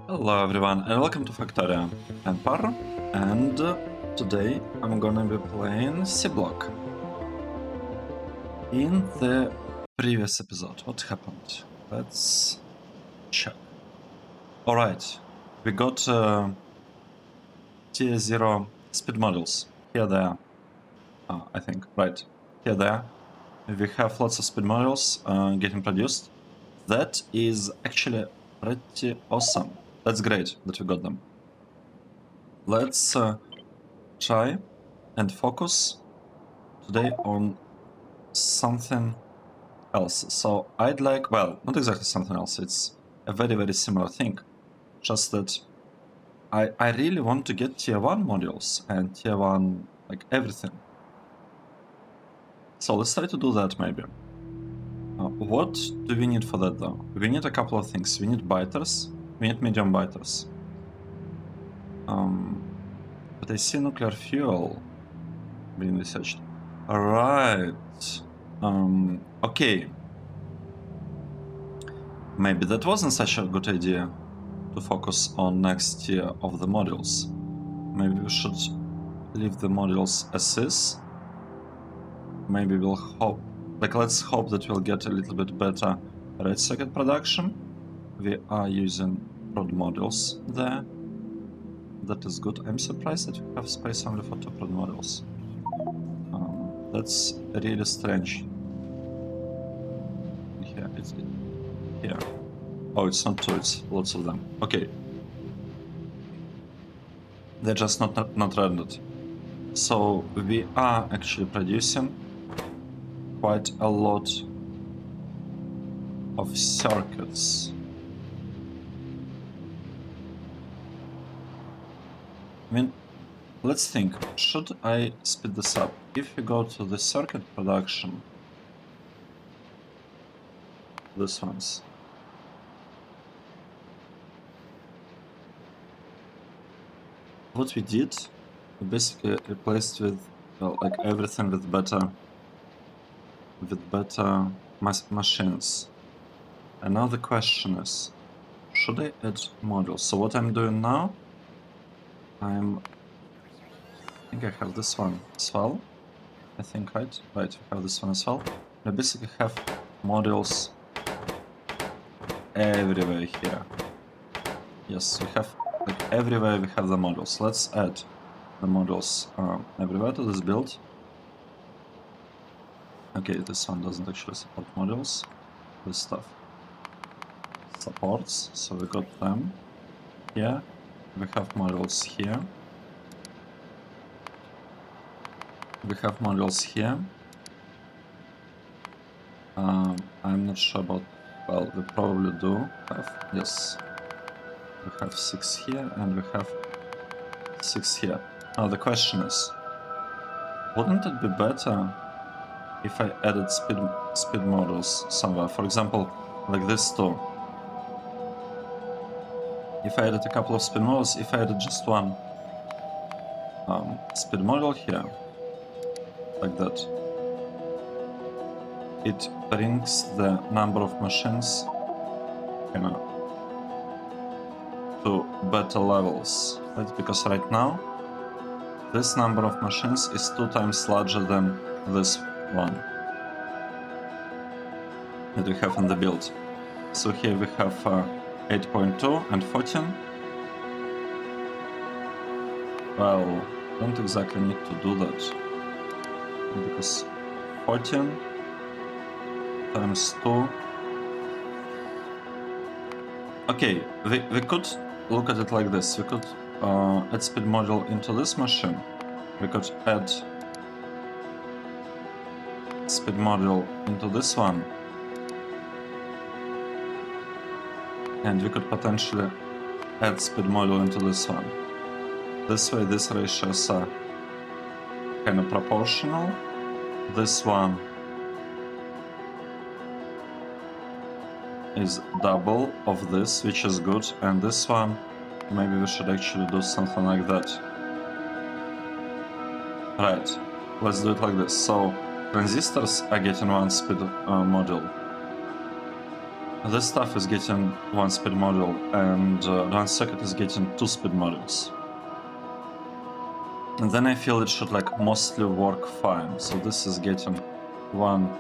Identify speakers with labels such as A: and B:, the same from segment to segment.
A: Hello everyone and welcome to Factorio. I'm Parro and today I'm gonna be playing Seablock. In the previous episode, what happened? Let's check. Alright, we got tier 0 speed models. Here they are. I think, right. Here they are. We have lots of speed models getting produced. That is actually pretty awesome. That's great that we got them. Let's try and focus today on something else. So I'd like, well, not exactly something else, it's a very similar thing. Just that I really want to get tier 1 modules and tier 1, like everything. So let's try to do that maybe. What do we need for that though? We need a couple of things. We need biters, we need medium biters. But I see nuclear fuel being researched. Alright. Okay. Maybe that wasn't such a good idea to focus on next tier of the modules. Maybe we should leave the modules as is. Maybe we'll hope, like let's hope that we'll get a little bit better red socket production. We are using prod modules there. That is good. I'm surprised that we have space only for 2 prod modules. That's really strange. Here, it's here. Oh, it's not 2, it's lots of them. Okay. They're just not rendered. So we are actually producing quite a lot of circuits. I mean, let's think, should I speed this up? If we go to the circuit production, this one's. What we did, we basically replaced with, well, like everything with better machines. And now the question is, should I add modules? So what I'm doing now, I think I have this one as well. I think, right? Right, we have this one as well. We basically have modules everywhere here. Yes, we have, like everywhere we have the modules. Let's add the modules everywhere to this build. Okay, this one doesn't actually support modules. This stuff supports, so we got them here. We have modules here. We have modules here. I'm not sure about, well, we probably do have, yes. We have 6 here and we have 6 here. Now the question is, wouldn't it be better if I added speed modules somewhere? For example, like this too. If I added a couple of speed modules, if I added just one speed module here, like that, it brings the number of machines, you know, to better levels, right? Because right now, this number of machines is 2 times larger than this one that we have in the build. So here we have 8.2 and 14. Well, don't exactly need to do that, because 14 times 2. Okay, we could look at it like this. We could add speed module into this machine. We could add speed module into this one. And we could potentially add speed module into this one. This way, these ratios are kind of proportional. This one is double of this, which is good, and this one, maybe we should actually do something like that. Right, let's do it like this. So transistors are getting 1 speed module. This stuff is getting 1 speed module, and one socket is getting 2 speed modules. And then I feel it should like mostly work fine. So this is getting 1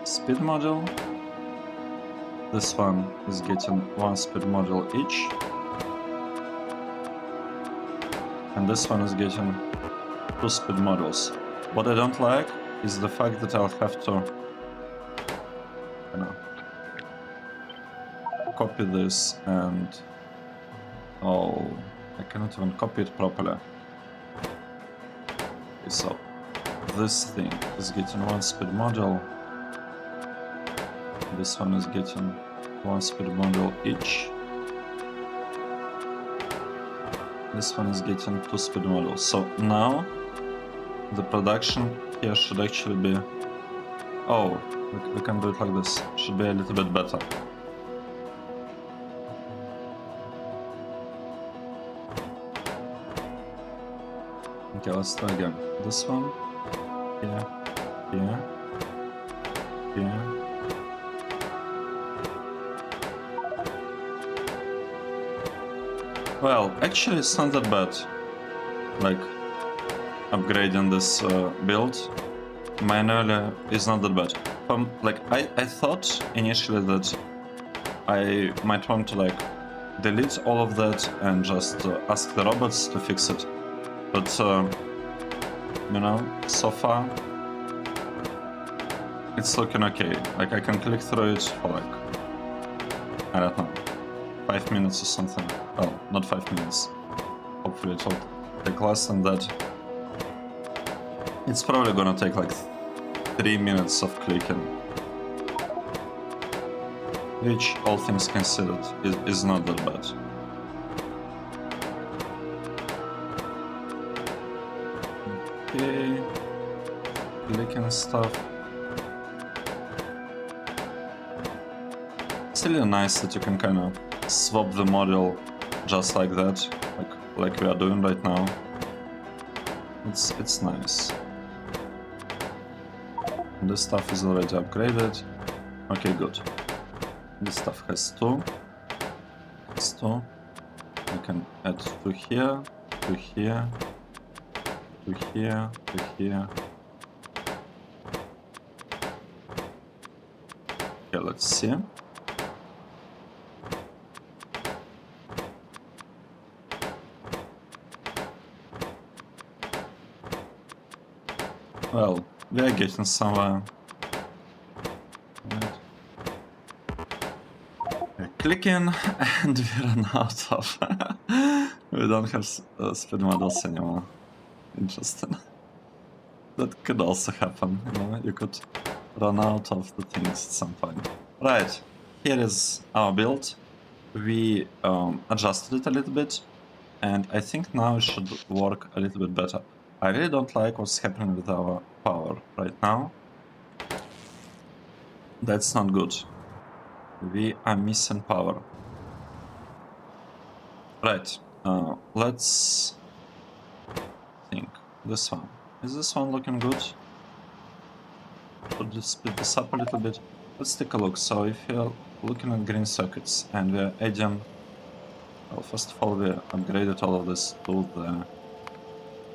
A: speed module. This one is getting 1 speed module each. And this one is getting 2 speed modules. What I don't like is the fact that I'll have to, you know, copy this and, oh, I cannot even copy it properly. Okay, so this thing is getting 1 speed module. This one is getting 1 speed module each. This one is getting 2 speed modules. So now the production here should actually be, oh, we can do it like this. Should be a little bit better. Okay, let's try again. This one, here, here, here. Well, actually it's not that bad, like, upgrading this build manually is not that bad. Like, I thought initially that I might want to, like, delete all of that and just ask the robots to fix it. But, you know, so far, it's looking okay. Like, I can click through it for, like, I don't know, 5 minutes or something. Well, not 5 minutes. Hopefully it will take less than that. It's probably gonna take, like, 3 minutes of clicking. Which, all things considered, is not that bad. Okay, clicking stuff. It's really nice that you can kind of swap the model just like that, like we are doing right now. It's nice. And this stuff is already upgraded. Okay, good. This stuff has 2. Has 2. We can add 2 here, 2 here. To here, to here. Okay, let's see. Well, we are getting somewhere. Right. We're clicking and we run out of. We don't have speed models anymore. Interesting. That could also happen, you know, you could run out of the things at some point. Right, here is our build. We adjusted it a little bit, and I think now it should work a little bit better. I really don't like what's happening with our power right now. That's not good. We are missing power. Right, let's think. This one. Is this one looking good? Should we speed this up a little bit? Let's take a look. So if you're looking at green circuits and we're adding, well, first of all, we upgraded all of this to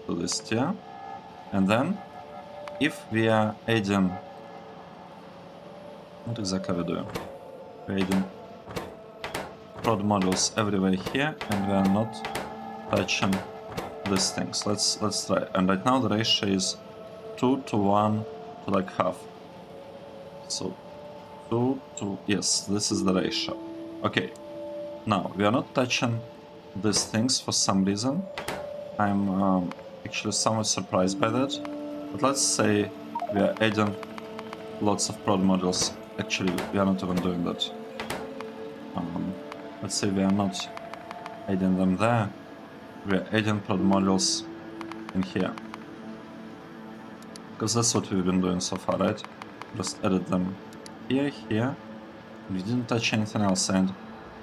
A: this tier. And then if we are adding, what exactly are we doing? We're adding prod modules everywhere here, and we are not touching these things. Let's try. And right now the ratio is 2 to 1 to like half. So 2 to, yes, this is the ratio. Okay, now we are not touching these things for some reason. I'm actually somewhat surprised by that. But let's say we are adding lots of prod modules. Actually, we are not even doing that. Let's say we are not adding them there. We are adding prod modules in here. Because that's what we've been doing so far, right? Just added them here, here. We didn't touch anything else, and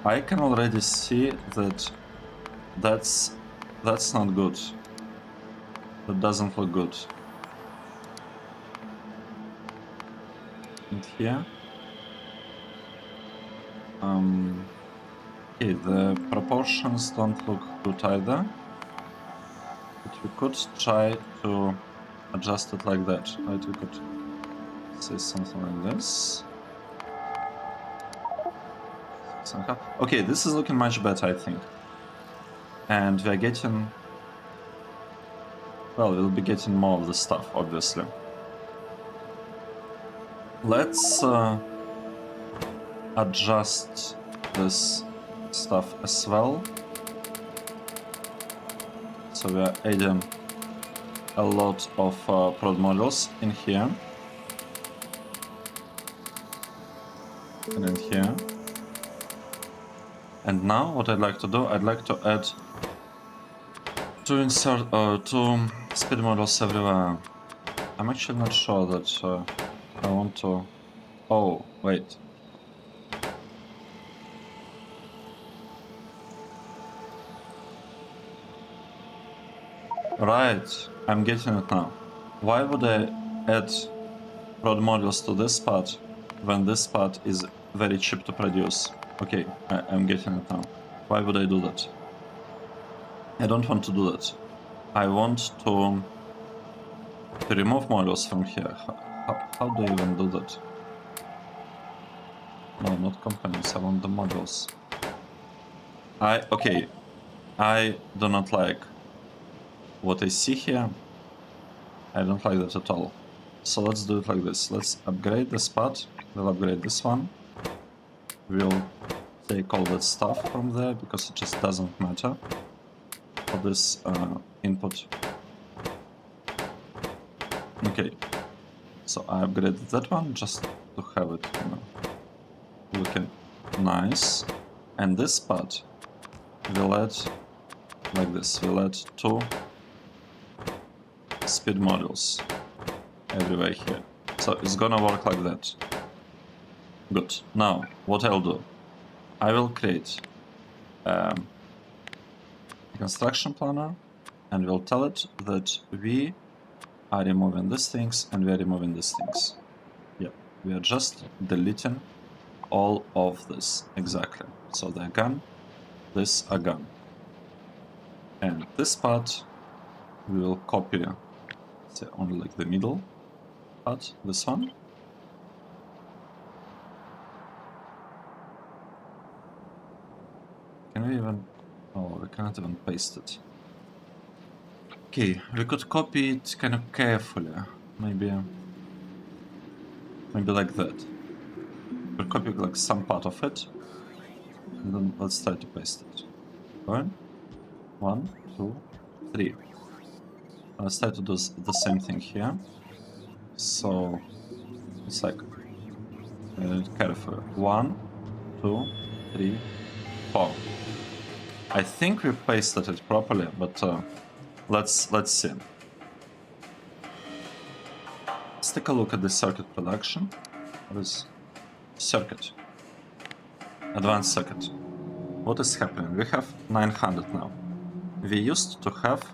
A: I can already see that that's not good. That doesn't look good. And here. Okay, the proportions don't look good either. But we could try to adjust it like that, right? We could say something like this. Somehow. Okay, this is looking much better, I think. And we're getting... Well, we'll be getting more of the stuff, obviously. Let's adjust this stuff as well. So we are adding a lot of prod modules in here. And in here. And now what I'd like to do, I'd like to add two speed modules everywhere. I'm actually not sure that I want to... Oh, wait. Right, I'm getting it now. Why would I add prod modules to this part when this part is very cheap to produce? Okay, I'm getting it now. Why would I do that? I don't want to do that. I want to remove modules from here. How do I even do that? No, not components, I want the modules. Okay, I do not like what I see here. I don't like that at all. So let's do it like this. Let's upgrade this part. We'll upgrade this one. We'll take all that stuff from there because it just doesn't matter for this input. Okay, so I upgraded that one just to have it, you know, looking nice. And this part we'll add like this. We'll add two speed modules everywhere here. So it's gonna work like that. Good. Now, what I'll do, I will create a construction planner and we'll tell it that we are removing these things and we are removing these things. Yeah, we are just deleting all of this. Exactly. So they're gone, this are gone. And this part we will copy, say only like the middle part, this one. Can we even... Oh, we cannot even paste it. Okay, we could copy it kind of carefully. Maybe like that. We'll copy like some part of it. And then let's try to paste it. Going. 1, 2, 3. Let's try to do the same thing here. So it's like carefully. 1, 2, 3, 4. I think we pasted it properly, but let's see. Let's take a look at the circuit production. What is circuit? Advanced circuit. What is happening? We have 900 now. We used to have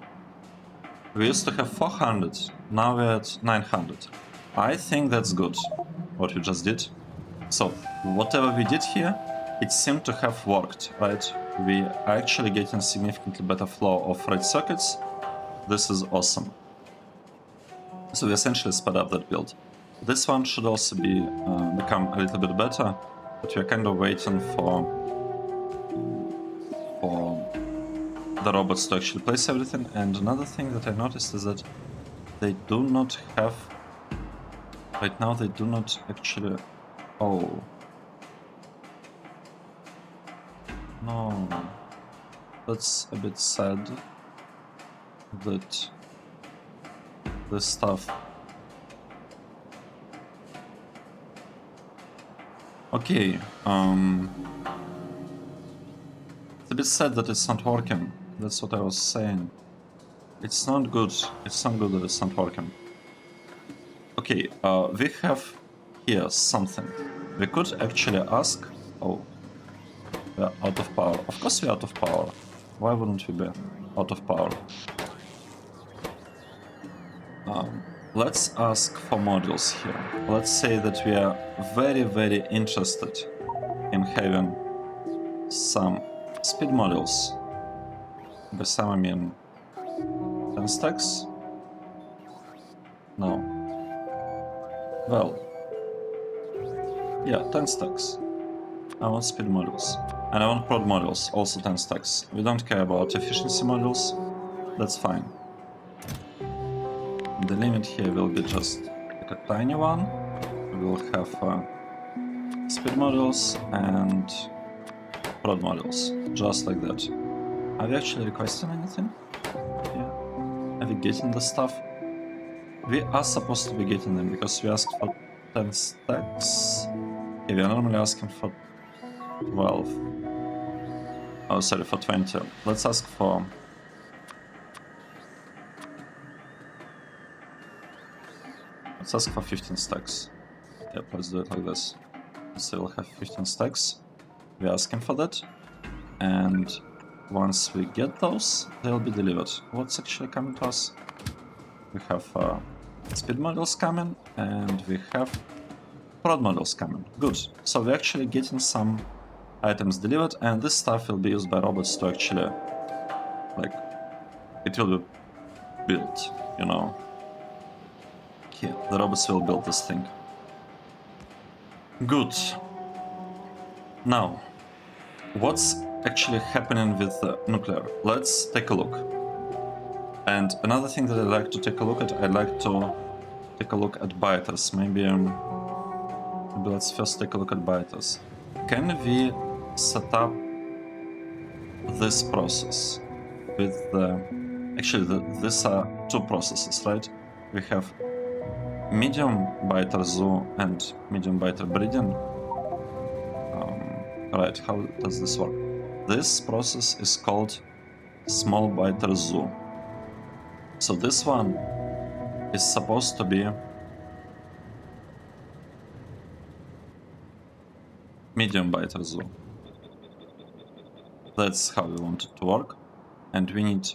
A: 400. Now we're at 900. I think that's good. What we just did. So whatever we did here, it seemed to have worked, right? We are actually getting significantly better flow of red circuits. This is awesome. So we essentially sped up that build. This one should also be become a little bit better, but we're kind of waiting for the robots to actually place everything. And another thing that I noticed is that they do not have... Right now they do not actually... Oh. No. That's a bit sad. That this stuff... Okay, it's a bit sad that it's not working. That's what I was saying. It's not good. It's not good that it's not working. Okay, we have here something. We could actually ask... Oh, we're out of power. Of course we're out of power. Why wouldn't we be out of power? Let's ask for modules here. Let's say that we are very, very interested in having some speed modules. By some I mean 10 stacks? No. Well, yeah, 10 stacks. I want speed modules. And I want prod modules, also 10 stacks. We don't care about efficiency modules, that's fine. The limit here will be just like a tiny one. We will have speed modules and prod modules, just like that. Are we actually requesting anything? Yeah. Are we getting the stuff? We are supposed to be getting them because we asked for 10 stacks. Okay, we are normally asking for 12. Oh, sorry, for 20. Let's ask for... Let's ask for 15 stacks. Yep, let's do it like this. So we'll have 15 stacks. We're asking for that. And once we get those, they'll be delivered. What's actually coming to us? We have speed modules coming, and we have prod modules coming. Good. So we're actually getting some items delivered, and this stuff will be used by robots to actually, like, it will be built, you know. Here, the robots will build this thing. Good. Now, what's actually happening with the nuclear? Let's take a look. And another thing that I'd like to take a look at, I'd like to take a look at biters. Maybe let's first take a look at biters. Can we set up this process with the... Actually, these are two processes, right? We have medium biter zoo and medium biter breeding. Right, how does this work? This process is called small biter zoo. So this one is supposed to be medium biter zoo. That's how we want it to work. And we need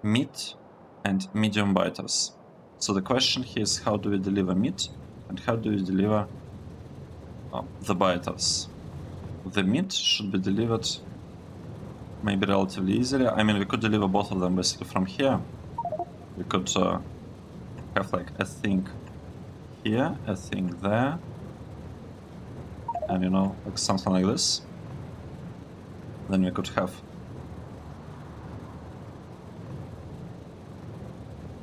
A: meat and medium biters. So the question here is, how do we deliver meat and how do we deliver the biters? The meat should be delivered maybe relatively easily. I mean, we could deliver both of them basically from here. We could have like a thing here, a thing there, and you know, like something like this. Then we could have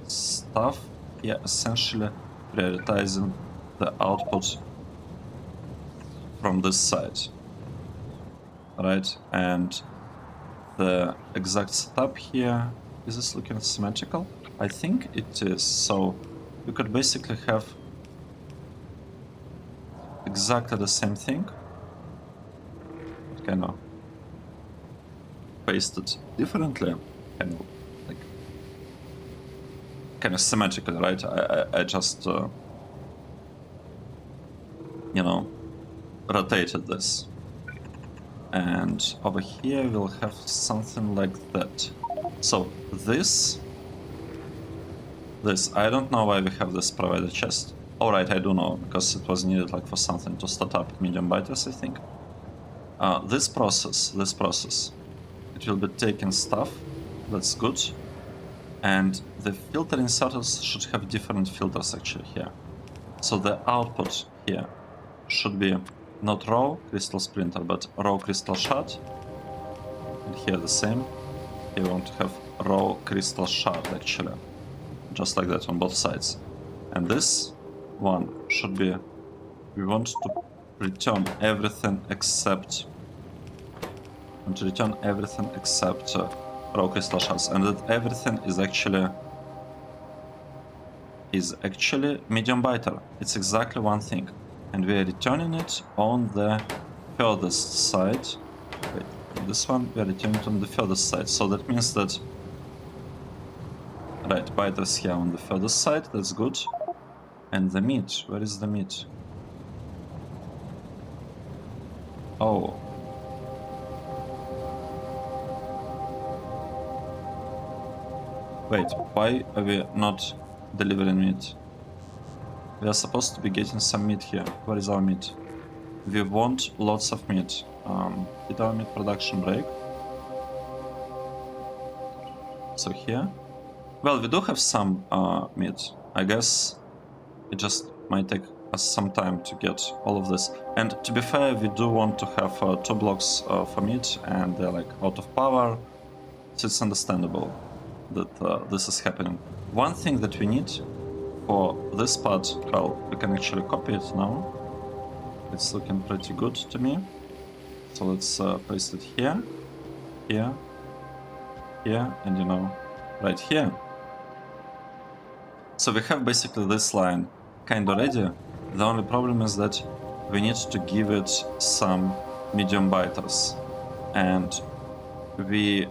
A: stuff here, essentially prioritizing the output from this side, right? And the exact setup here, is this looking symmetrical? I think it is. So we could basically have exactly the same thing, but kind of pasted differently, kind of like kind of symmetrical, right? I just you know, rotated this, and over here we'll have something like that. So this I don't know why we have this provided chest. Alright, I do know, because it was needed like for something to start up medium biters, I think. This process, it will be taking stuff, that's good. And the filter inserters should have different filters actually here. So the output here should be not raw crystal splinter, but raw crystal shard. And here the same. Here we want to have raw crystal shard actually. Just like that on both sides. And this one should be, we want to return everything except raw crystal shards, and that everything is actually medium biter. It's exactly one thing, and we are returning it on the furthest side. Wait, this one we are returning it on the furthest side, so that means that, right, biters here on the furthest side, that's good. And the meat, where is the meat? Oh. Wait, why are we not delivering meat? We are supposed to be getting some meat here. Where is our meat? we want lots of meat. Did our meat production break? So here, well, we do have some meat. I guess it just might take us some time to get all of this. And to be fair, we do want to have 2 blocks for meat, and they're like out of power, so it's understandable that this is happening. One thing that we need for this part, well, we can actually copy it now. It's looking pretty good to me. So let's paste it here, here, here, and you know, right here. So we have basically this line kind of ready. The only problem is that we need to give it some medium biters, and we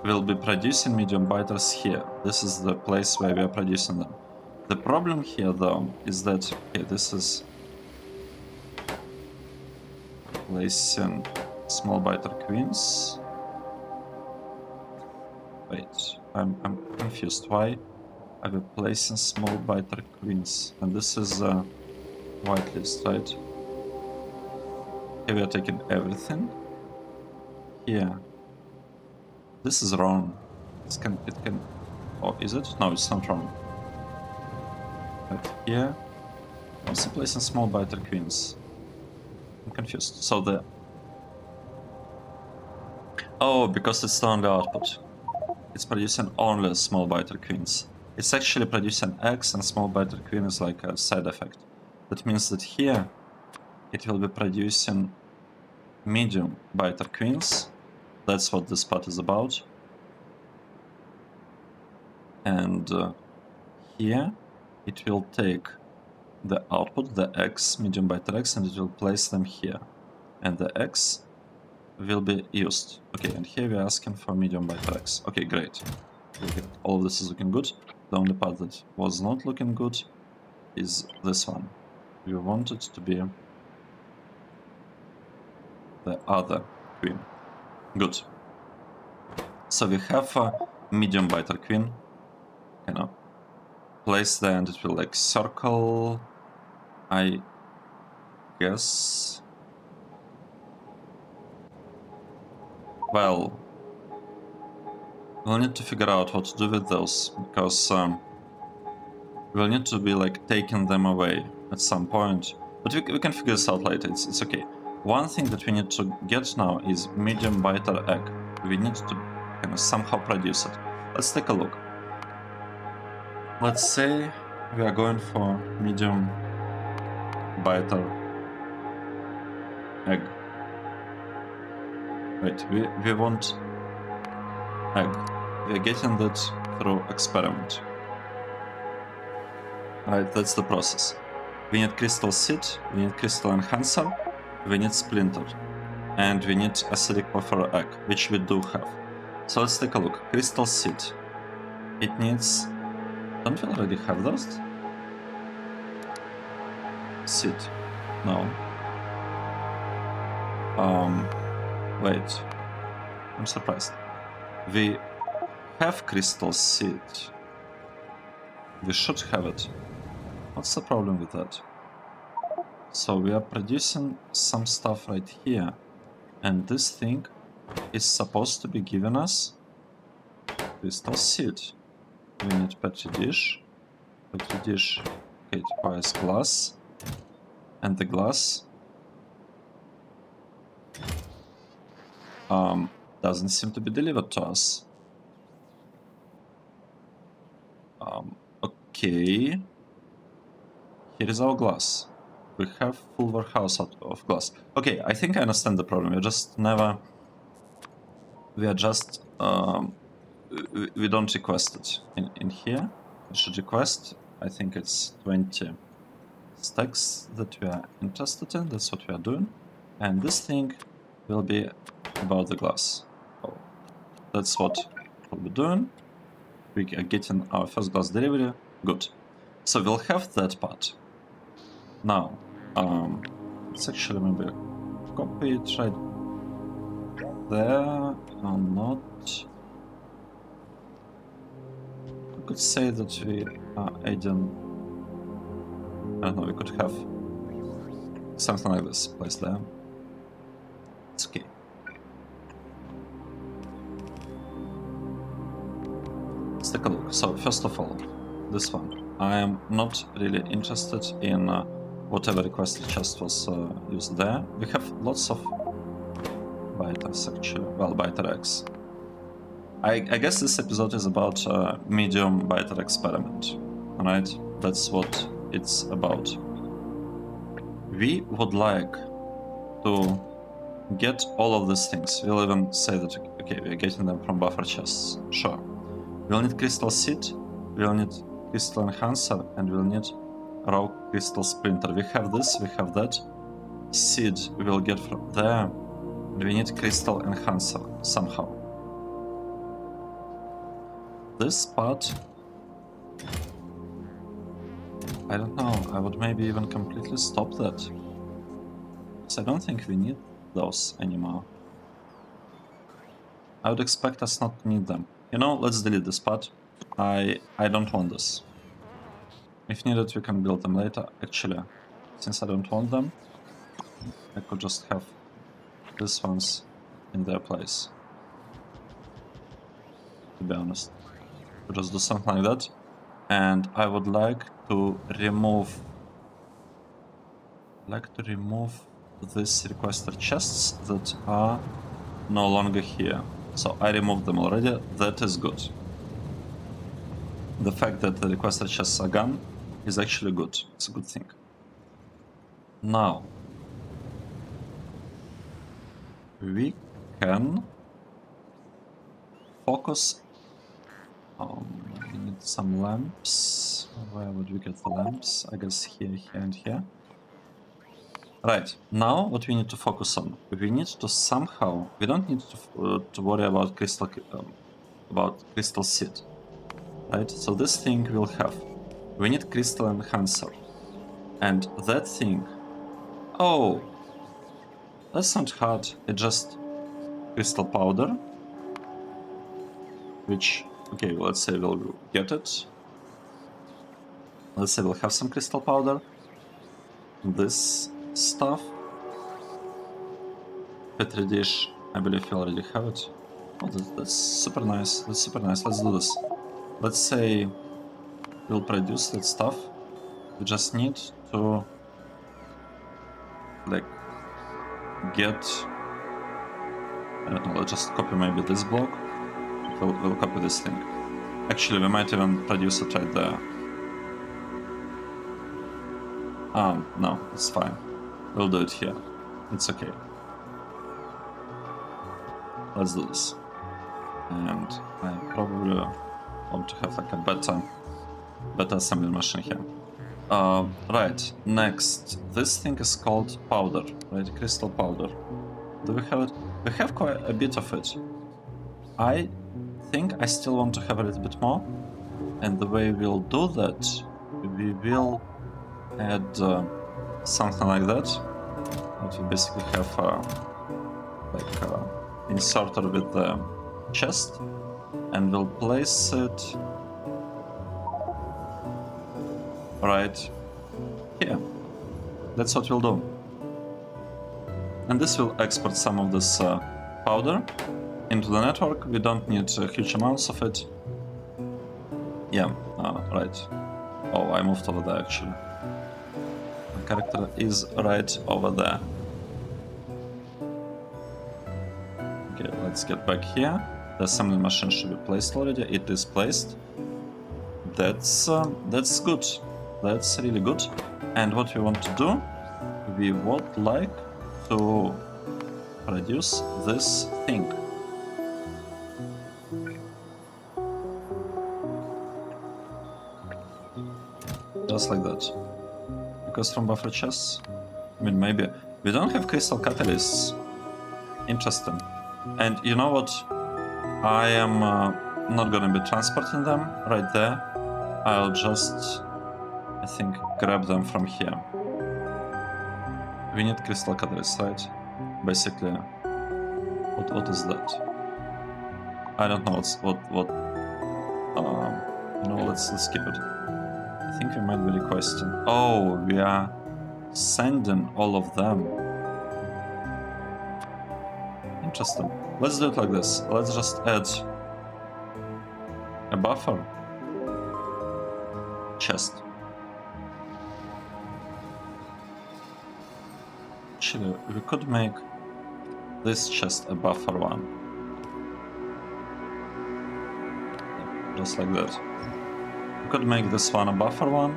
A: will be producing medium biters here. This is the place where we are producing them. The problem here though is that, okay, this is placing small biter queens. Wait, I'm confused. Why are we placing small biter queens? And this is a whitelist, right? Here we are taking everything. Here. This is wrong. It can. Oh, is it? No, it's not wrong. But here, also placing small biter queens. I'm confused. So the. Oh, because it's the only output. It's producing only small biter queens. It's actually producing eggs, and small biter queen is like a side effect. That means that here it will be producing medium biter queens. That's what this part is about. And here it will take the output, the eggs, medium biter eggs, and it will place them here. And the eggs will be used. Okay, and here we're asking for medium biter eggs. Okay, great. Okay, all of this is looking good. The only part that was not looking good is this one. We want it to be the other queen. Good. So we have a medium biter queen. You know, place there, and it will like circle, I guess. Well, we'll need to figure out what to do with those, because we'll need to be like taking them away at some point. But we can figure this out later, it's okay. One thing that we need to get now is medium biter egg. We need to kind of somehow produce it. Let's take a look. Let's say we are going for medium biter egg. Wait, we want egg. We are getting that through experiment. Right, that's the process. We need crystal seed, we need crystal enhancer, we need splinter, and we need acidic buffer egg, which we do have. So let's take a look. Crystal seed. It needs... Don't we already have those? Seed. No. Wait. I'm surprised. We have crystal seed. We should have it. What's the problem with that? So we are producing some stuff right here, and this thing is supposed to be giving us crystal seed. We need petri dish. Petri dish, okay, it requires glass, and the glass doesn't seem to be delivered to us. Okay. Here is our glass. We have full warehouse out of glass. Okay, I think I understand the problem. We don't request it in here. We should request, I think it's 20 stacks that we are interested in. That's what we are doing. And this thing will be about the glass. Oh, that's what we'll be doing. We are getting our first glass delivery. Good. So we'll have that part. Now, let's actually maybe copy it right there or not. We could say that we are adding... I don't know, we could have something like this, placed there. It's okay. Let's take a look. So first of all, this one. I am not really interested in whatever requested chest was used there. We have lots of biters actually. Well, biter X. I guess this episode is about medium biter experiment. Alright? That's what it's about. We would like to get all of these things. We'll even say that, okay, we're getting them from buffer chests. Sure. We'll need crystal seed, we'll need crystal enhancer, and we'll need raw crystal splinter. We have this, we have that. Seed we will get from there. We need crystal enhancer somehow. This part, I don't know, I would maybe even completely stop that. Because I don't think we need those anymore. I would expect us not to need them. You know, let's delete this part. I don't want this. If needed, we can build them later. Actually, since I don't want them, I could just have these ones in their place. To be honest. We'll just do something like that. And I would like to remove these requested chests that are no longer here. So I removed them already. That is good. The fact that the requested chests are gone is actually good. It's a good thing. Now we can focus on, we need some lamps. Where would we get the lamps? I guess here, here, and here. Right, now what we need to focus on, we need to somehow, we don't need to worry about crystal seed, right? So this thing we'll have. We need crystal enhancer, and that thing, oh, that's not hard. It's just crystal powder, which, okay, let's say we'll get it. Let's say we'll have some crystal powder. This stuff. Petri dish, I believe we already have it. Oh, that's super nice. That's super nice. Let's do this. Let's say we'll produce that stuff. We just need to, like, get, I don't know, let's just copy maybe this block. We'll copy this thing. Actually, we might even produce it right there. No, it's fine. We'll do it here. It's okay. Let's do this. And I probably want to have like a better assembly machine here. Right, next. This thing is called powder, right? Crystal powder. Do we have it? We have quite a bit of it. I think I still want to have a little bit more. And the way we'll do that, we will add something like that. That we basically have inserter with the chest, and we'll place it right here. That's what we'll do. And this will export some of this powder into the network. We don't need huge amounts of it. Yeah, right. Oh, I moved over there actually. The character is right over there. Okay, let's get back here. The assembly machine should be placed already. It is placed. That's good. That's really good. And what we want to do, we would like to produce this thing. Just like that. Because from buffer chests, I mean, maybe we don't have crystal catalysts. Interesting. And you know what? I am not gonna be transporting them right there. I'll just, I think, grab them from here. We need crystal catalysts, right? Basically, what is that? I don't know what. You know, let's skip it. I think we might be requesting. Oh, we are sending all of them. Interesting. Let's do it like this. Let's just add a buffer chest. Actually, we could make this chest a buffer one. Just like that. We could make this one a buffer one,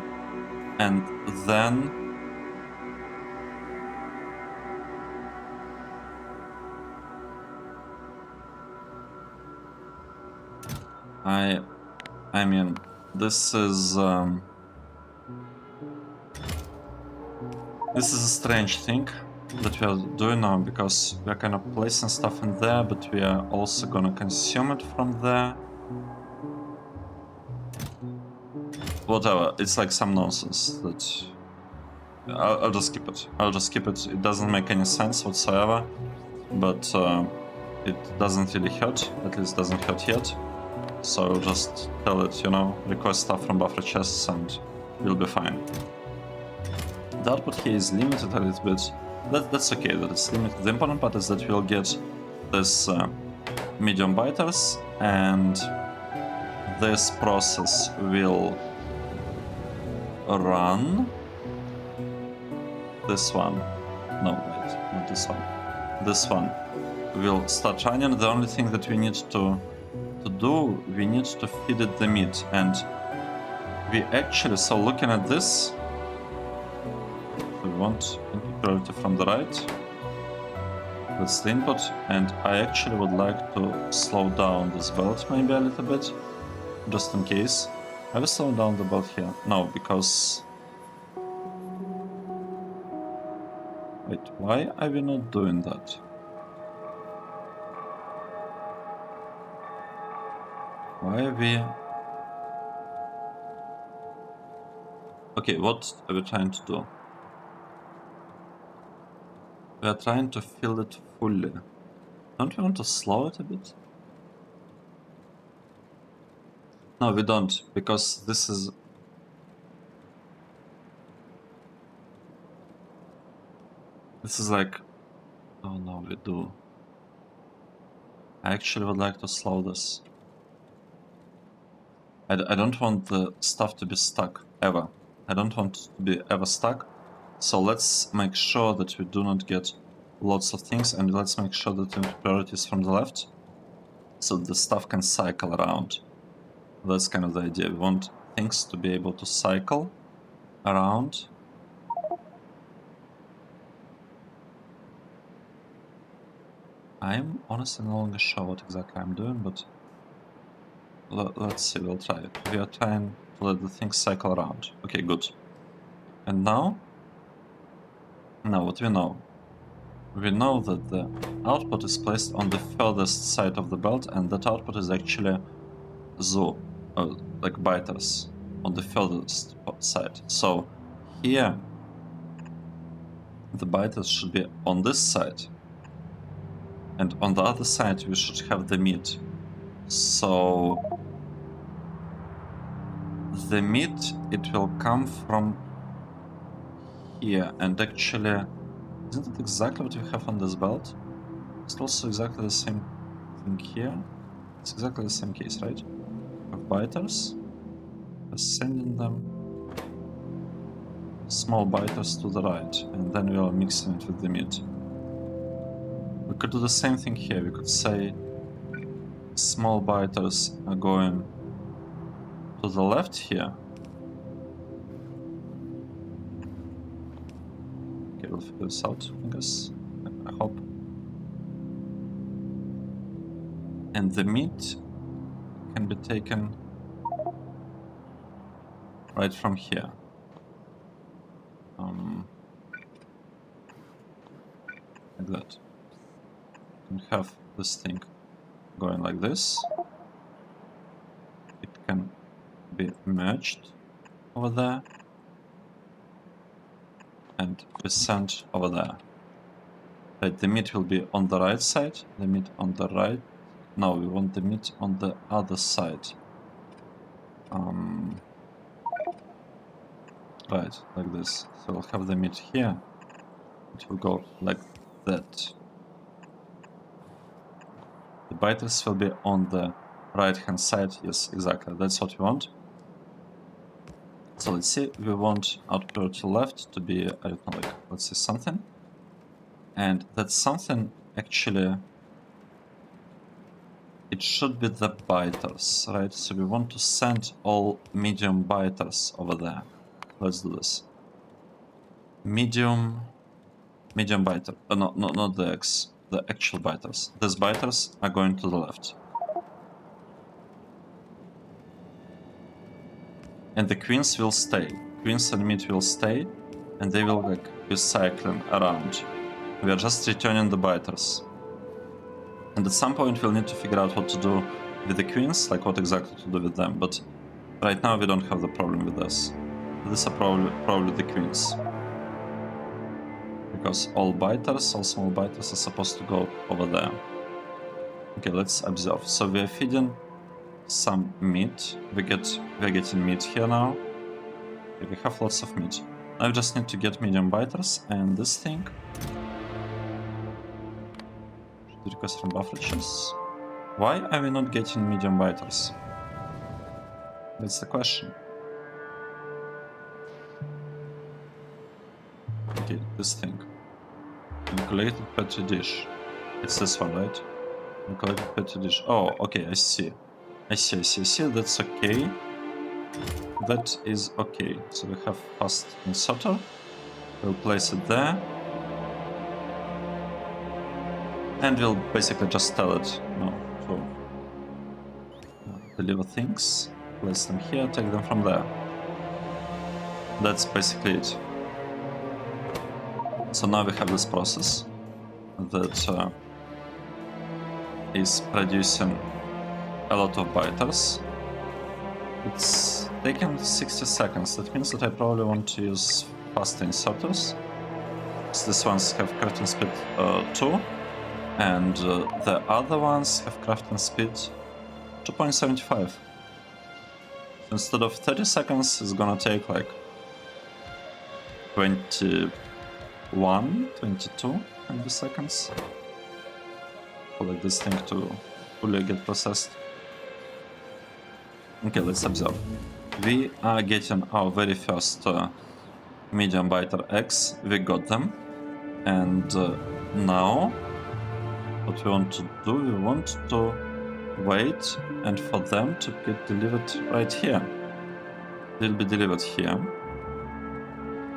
A: and then I mean, this is a strange thing that we are doing now, because we are kind of placing stuff in there, but we are also gonna consume it from there. Whatever, it's like some nonsense that I'll just skip it. I'll just skip it. It doesn't make any sense whatsoever, but it doesn't really hurt. At least doesn't hurt yet. So I'll just tell it, you know, request stuff from buffer chests and we'll be fine. The output here is limited a little bit. That's okay that it's limited. The important part is that we'll get this medium biters, and this process will run this one. No, wait, not this one. This one will start running. The only thing that we need to do, we need to feed it the meat, and we actually, so looking at this, we want input priority from the right. That's the input, and I actually would like to slow down this belt maybe a little bit, just in case. I will slow down the belt here. No, because... Wait, why are we not doing that? Why are we... Okay, what are we trying to do? We are trying to fill it fully. Don't we want to slow it a bit? No, we don't, because this is... This is like... Oh no, we do. I actually would like to slow this. I don't want the stuff to be stuck, ever. I don't want it to be ever stuck. So let's make sure that we do not get lots of things, and let's make sure that the priority is from the left, so the stuff can cycle around. That's kind of the idea. We want things to be able to cycle around. I'm honestly no longer sure what exactly I'm doing, but let's see, we'll try it. We are trying to let the things cycle around. Okay, good. And now what we know. We know that the output is placed on the furthest side of the belt, and that output is actually zoo, like biters, on the furthest side. So here, the biters should be on this side, and on the other side we should have the meat. So the meat, it will come from here, and actually, isn't it exactly what we have on this belt? It's also exactly the same thing here. It's exactly the same case, right? We have biters, we're sending them small biters to the right, and then we are mixing it with the meat. We could do the same thing here. We could say small biters are going to the left here. Okay, we'll figure this out, I guess. I hope. And the meat can be taken right from here. Like that. You can have this thing going like this. It can be merged over there and be sent over there. Right, the meat will be on the right side, the meat on the right. No, we want the meat on the other side. right, like this. So we'll have the meat here. It will go like that. The biters will be on the right hand side. Yes, exactly. That's what we want. So let's see. We want output to left to be, I don't know, like, let's say something. And that something actually, it should be the biters, right? So we want to send all medium biters over there. Let's do this. Medium biter. No, not the X. The actual biters. These biters are going to the left. And the queens will stay. Queens and meat will stay, and they will like be cycling around. We are just returning the biters. And at some point we'll need to figure out what to do with the queens, like what exactly to do with them. But right now we don't have the problem with this. These are probably the queens. Because all biters, all small biters are supposed to go over there. Okay, let's observe. So we are feeding some meat. We're getting meat here now. Okay, we have lots of meat. Now we just need to get medium biters, and this thing should request from buffer chess. Why are we not getting medium biters? That's the question. Okay, this thing. Calculated petri dish. It's this one, right? Calculated petri dish. Oh, okay, I see. I see. That's okay. That is okay. So we have fast inserter. We'll place it there. And we'll basically just tell it, to deliver things. Place them here, take them from there. That's basically it. So now we have this process that is producing a lot of biters. It's taken 60 seconds. That means that I probably want to use faster inserters. So these ones have crafting speed 2, and the other ones have crafting speed 2.75. So instead of 30 seconds, it's gonna take like 21, 22 maybe seconds for like this thing to fully get processed. Okay, let's observe. We are getting our very first medium biter eggs. We got them. And now what we want to do, we want to wait and for them to get delivered right here. They'll be delivered here.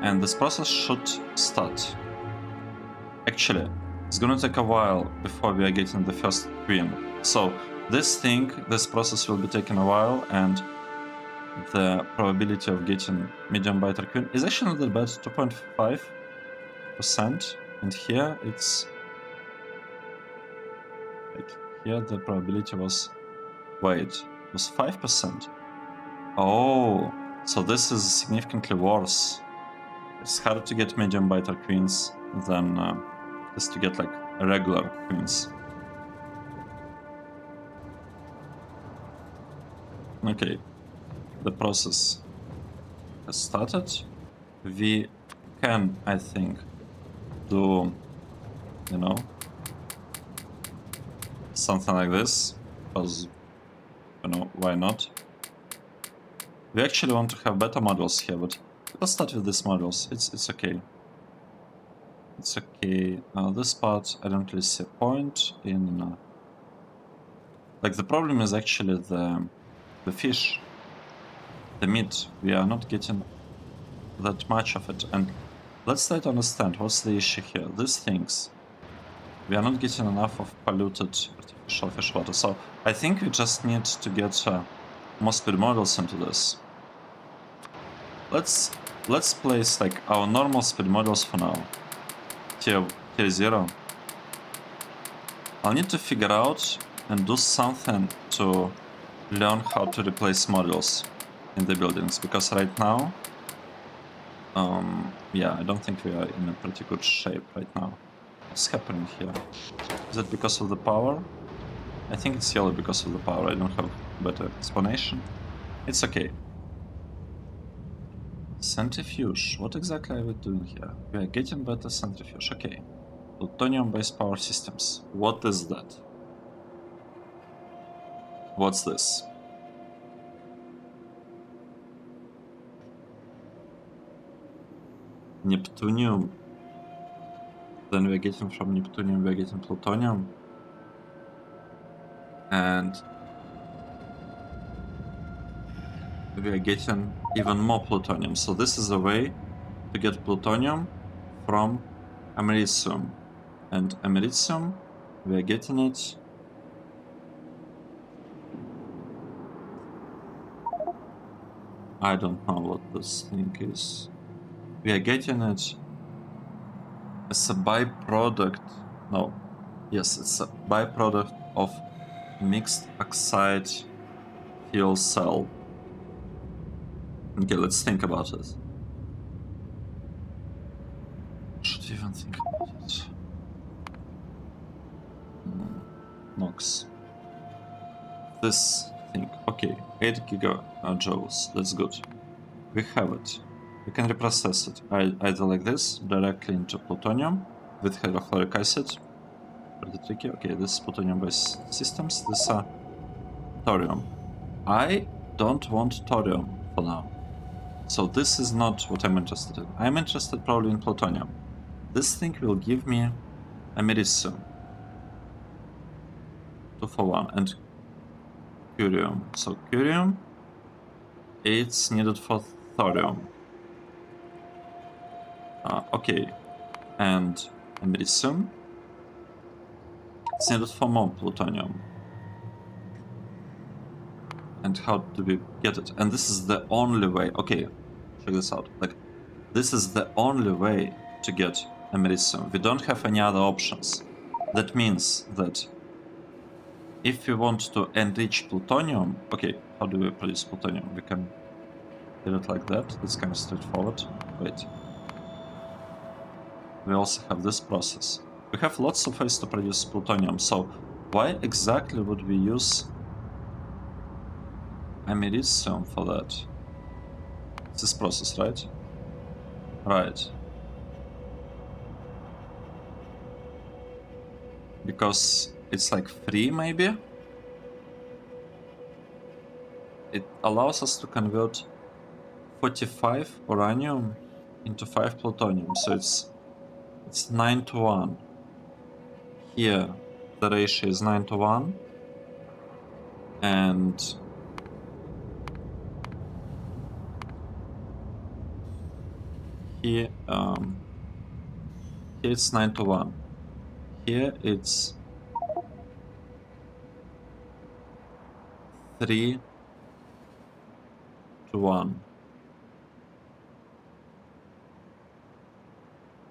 A: And this process should start. Actually, it's gonna take a while before we are getting the first queen. So this process will be taking a while, and the probability of getting medium biter queen is actually not that bad, 2.5%. And here it's like here the probability was 5%. Oh, so this is significantly worse. It's harder to get medium biter queens than just to get like regular queens. Okay, the process has started. We can, I think, do, something like this, because, why not? We actually want to have better models here, but let's start with these models. It's okay. It's okay. This part, I don't really see a point in... like, the problem is actually the fish, the meat. We are not getting that much of it. And let's try to understand what's the issue here. These things, we are not getting enough of polluted artificial fish water. So I think we just need to get more speed models into this. Let's place like our normal speed models for now. Tier 0. I'll need to figure out and do something to learn how to replace models in the buildings, because right now, yeah, I don't think we are in a pretty good shape right now. What's happening here? Is it because of the power? I think it's yellow because of the power. I don't have a better explanation. It's okay. Centrifuge. What exactly are we doing here? We are getting better centrifuge. Okay. Plutonium-based power systems. What is that? What's this? Neptunium. Then we're getting from Neptunium, we're getting plutonium. And we are getting even more plutonium. So this is a way to get plutonium from americium. And americium, we are getting it. I don't know what this thing is. We are getting it as a byproduct. No. Yes, it's a byproduct of mixed oxide fuel cell. Okay, let's think about it. Should we even think about it? NOx. This thing. Okay, 8 gigajoules. That's good. We have it. We can reprocess it either like this, directly into plutonium with hydrofluoric acid. Pretty tricky. Okay, this is plutonium-based systems. These are thorium. I don't want thorium for now. So this is not what I'm interested in. I'm interested probably in plutonium. This thing will give me americium. 2 for 1. And curium. So curium, it's needed for thorium. Okay. And americium, it's needed for more plutonium. And how do we get it? And this is the only way. Okay, check this out. Like, this is the only way to get americium. We don't have any other options. That means that if we want to enrich plutonium, okay, how do we produce plutonium? We can do it like that. That's kind of straightforward. Wait. We also have this process. We have lots of ways to produce plutonium, so why exactly would we use americium for that? It's this process, right? Right. Because it's like free, maybe? It allows us to convert 45 uranium into 5 plutonium, so it's 9 to 1. Here, the ratio is 9 to 1. And here, here it's 9 to 1. Here it's 3 to 1.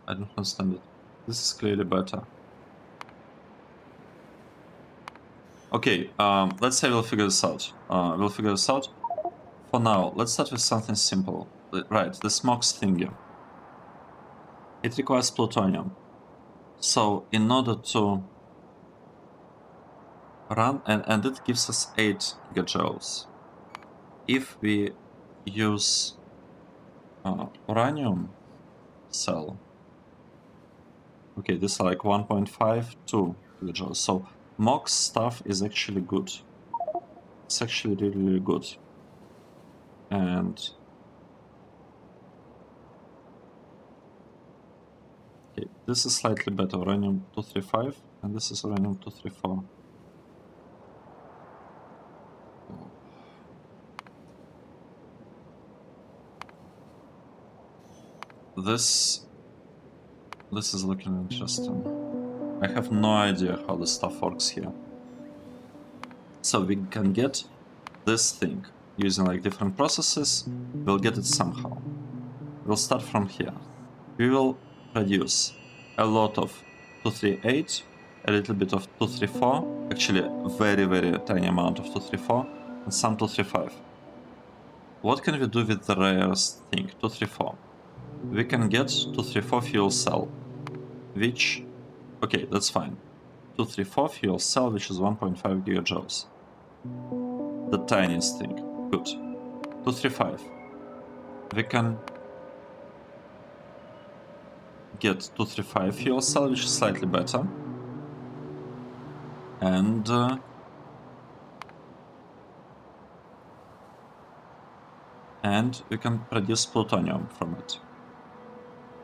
A: I don't understand it. This is clearly better. Okay, let's say we'll figure this out. For now, let's start with something simple. Right, the smokes thingy. It requires plutonium. So in order to run, and it gives us 8 gigajoules. If we use uranium cell, okay, this is like 1.52 gigajoules. So MOX stuff is actually good. It's actually really, really good. And okay, this is slightly better, uranium 235, and this is uranium 234. This is looking interesting. I have no idea how this stuff works here. So we can get this thing using like different processes. We'll get it somehow. We'll start from here. We will produce a lot of 238, a little bit of 234, actually a very, very tiny amount of 234, and some 235. What can we do with the rarest thing, 234? We can get 234 fuel cell, which, okay, that's fine. 234 fuel cell, which is 1.5 gigajoules. The tiniest thing. Good. 235. We can get 235 fuel cell, which is slightly better. And we can produce plutonium from it.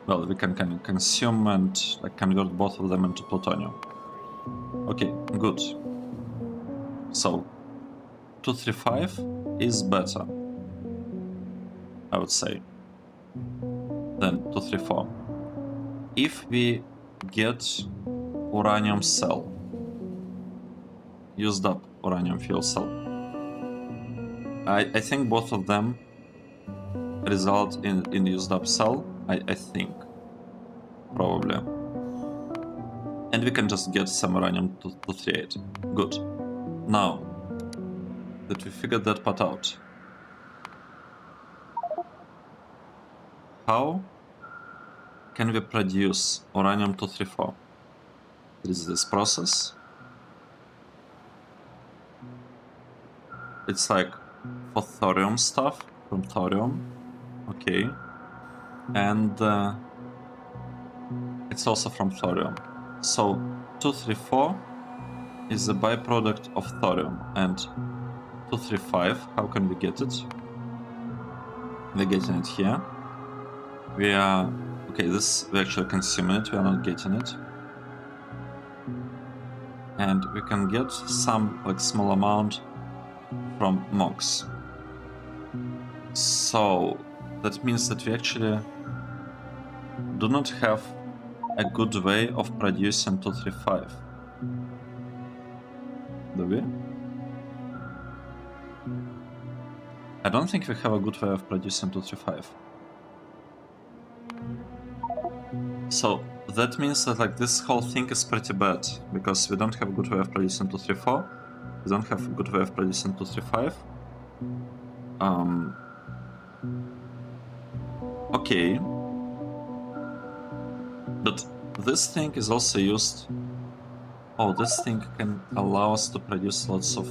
A: Well, we can consume and like convert both of them into plutonium. Okay, good. So 235 is better, I would say, than 234. If we get uranium cell, used up uranium fuel cell, I think both of them result in used up cell, I think, probably. And we can just get some uranium to 238. Good. Now that we figured that part out, how can we produce uranium 234? There is this process. It's like for thorium stuff from thorium. Okay. And it's also from thorium. So 234 is a byproduct of thorium. And 235, how can we get it? We're getting it here. We are... Okay, this we actually consume it, we are not getting it. And we can get some like small amount from MOX. So that means that we actually do not have a good way of producing 235. Do we? I don't think we have a good way of producing 235. So that means that like this whole thing is pretty bad, because we don't have a good way of producing 234, we don't have a good way of producing 235. Okay. But this thing is also used... Oh, this thing can allow us to produce lots of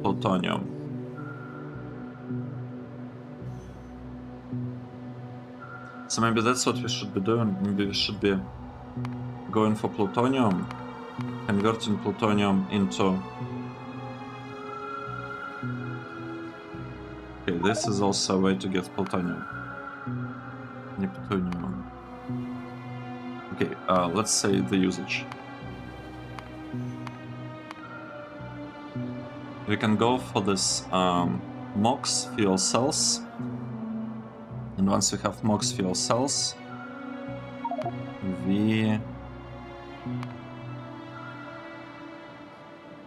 A: plutonium. So maybe that's what we should be doing. Maybe we should be going for plutonium, converting plutonium into... Okay, this is also a way to get plutonium. Neptunium. Okay, let's say the usage. We can go for this MOX fuel cells. And once we have MOX fuel cells, we...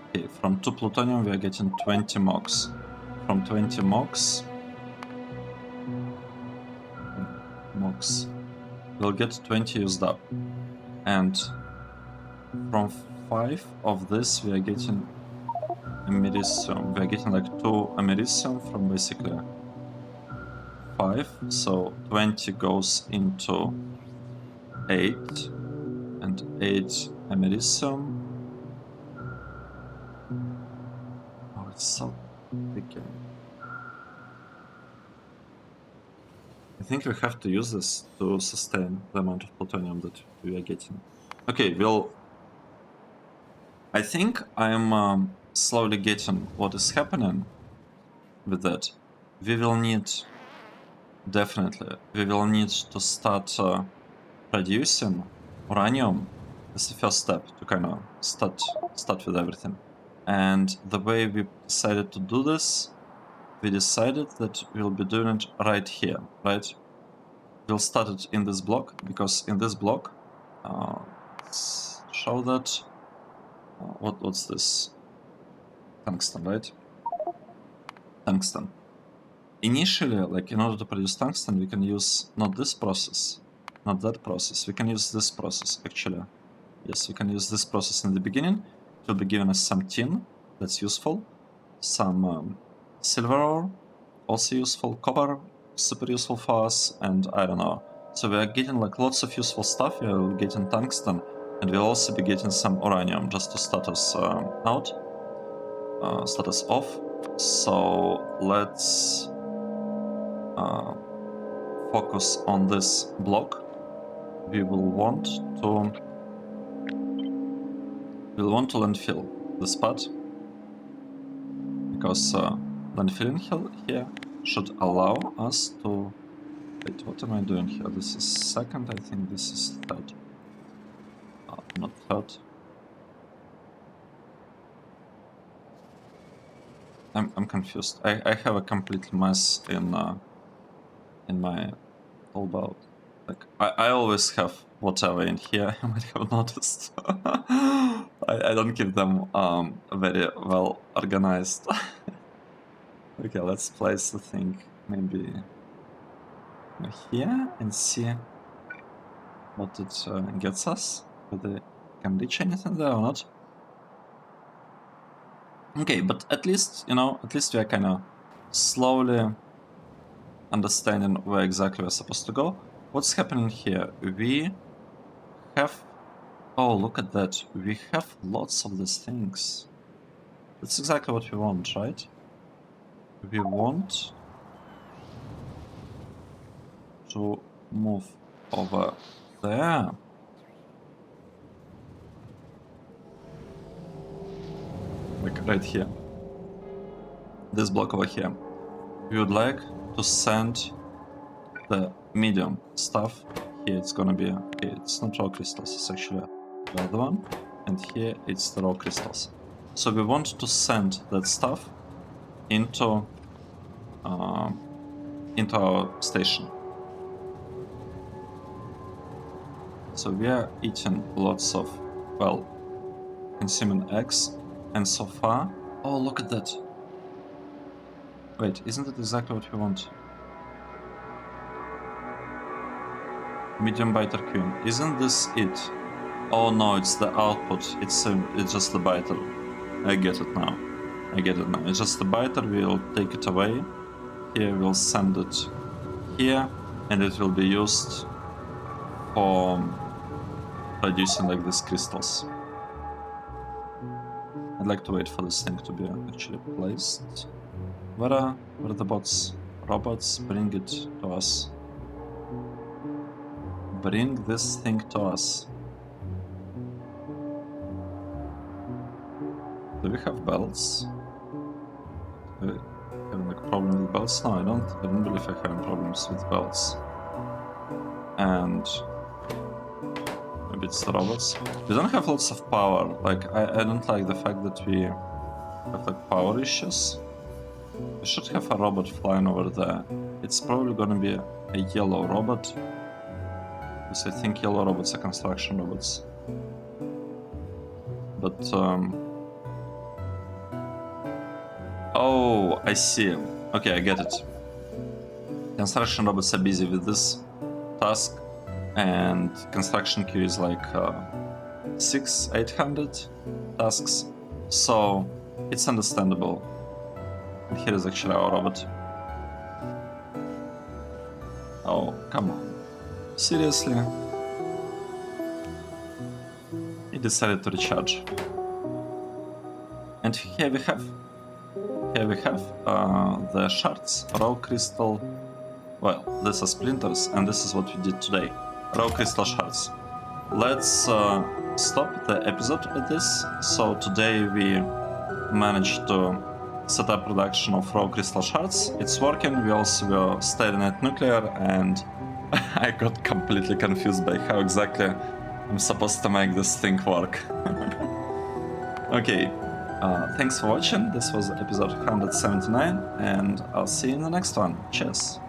A: Okay, from 2 plutonium we are getting 20 MOX. From 20 MOX... we'll get 20 used up. And from 5 of this we are getting americium. We are getting like 2 americium from basically 5. So 20 goes into 8. And 8 americium. Oh, it's so thick. I think we have to use this to sustain the amount of plutonium that we are getting. Okay, well, I think I'm slowly getting what is happening with that. We will need, definitely, we will need to start producing uranium as the first step to kind of start with everything. And the way we decided to do this, we decided that we'll be doing it right here, right? We'll start it in this block, because in this block, let's show that, what's this? Tungsten, right? Tungsten. Initially, like in order to produce tungsten, we can use not this process, not that process, we can use this process actually. Yes, we can use this process in the beginning. It will be giving us some tin, that's useful, some silver ore, also useful, copper, super useful for us, and I don't know. So we are getting like lots of useful stuff, we are getting tungsten, and we'll also be getting some uranium just to start us out, start us off. So let's focus on this block. we will want to landfill the spot, because landfilling here should allow us to... Wait, what am I doing here? This is second, I think this is third. Not third. I'm confused. I have a complete mess in my toolbar. Like I always have whatever in here. You might have noticed. I don't keep them very well organized. Okay, let's place the thing maybe here and see what it gets us. Whether it can reach anything there or not. Okay, but at least, you know, at least we are kind of slowly understanding where exactly we're supposed to go. What's happening here? We have... Oh, look at that. We have lots of these things. That's exactly what we want, right? We want to move over there. Like right here. This block over here. We would like to send the medium stuff. Here it's gonna be... Okay, it's not raw crystals, it's actually the other one. And here it's the raw crystals. So we want to send that stuff into our station. So we are eating lots of, well, consuming eggs, and so far... Oh, look at that. Wait, isn't it exactly what we want? Medium biter queen. Isn't this it? Oh no, it's the output. It's just the biter. I get it now. I get it now. It's just the biter. We'll take it away. Here we'll send it here, and it will be used for producing like these crystals. I'd like to wait for this thing to be actually placed. Where are the bots? Robots, bring it to us. Bring this thing to us. Do we have belts? Do we have like problem with belts? No, I don't believe I have problems with belts. And maybe it's the robots. We don't have lots of power. Like I don't like the fact that we have like power issues. We should have a robot flying over there. It's probably gonna be a yellow robot. Because I think yellow robots are construction robots. But oh, I see. Okay, I get it. Construction robots are busy with this task, and construction queue is like 600-800 tasks, so it's understandable. And here is actually our robot. Oh, come on. Seriously? He decided to recharge. And here we have the shards, raw crystal. Well, these are splinters, and this is what we did today. Raw crystal shards. Let's stop the episode at this. So today we managed to set up production of raw crystal shards. It's working. We also were staring at nuclear, and I got completely confused by how exactly I'm supposed to make this thing work. Okay, thanks for watching. This was episode 179, and I'll see you in the next one. Cheers!